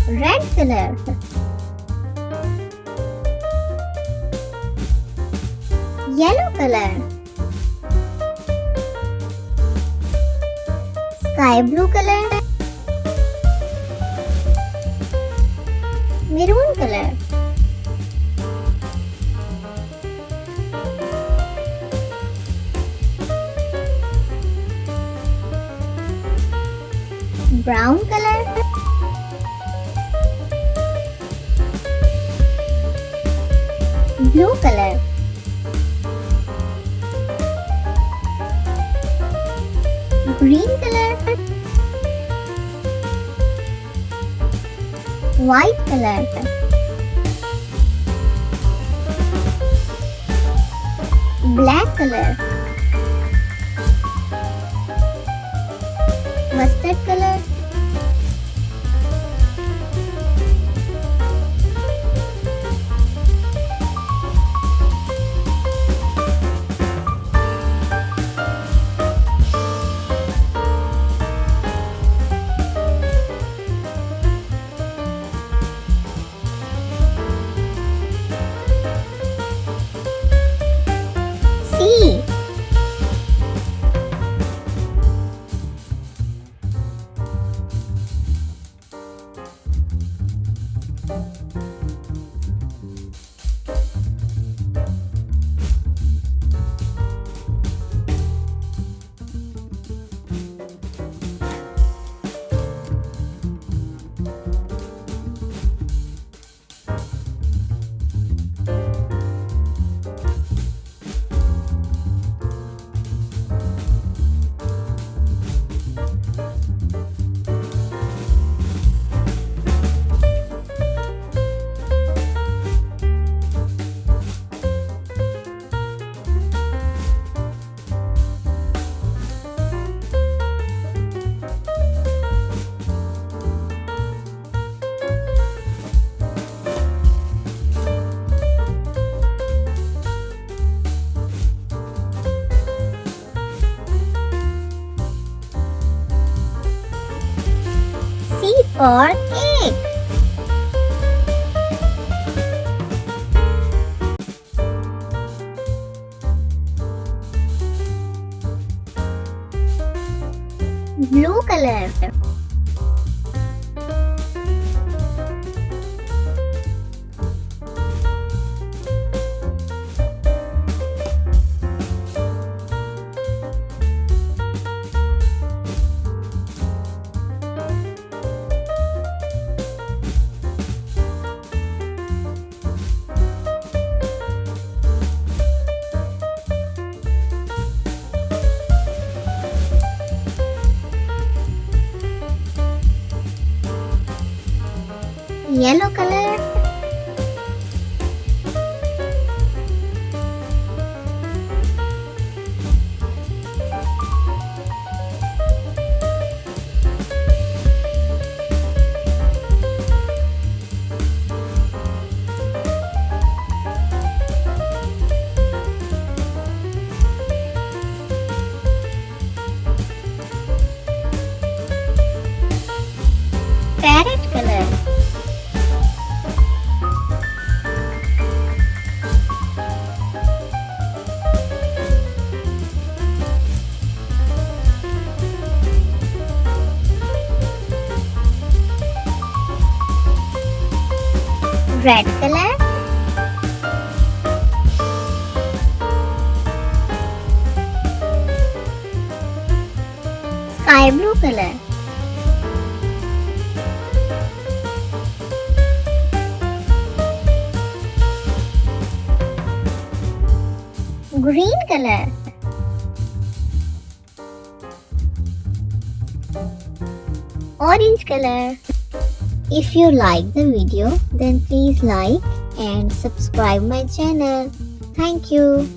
Red color. Yellow color. Sky blue color. Maroon color. Brown color. Blue color. Green color. White color. Black color. Mustard color. C. C for cake. Blue color. Yellow color. Parrot color. Red color. Sky blue color. Green color. Orange color. If you like the video, then please like and subscribe my channel. Thank you.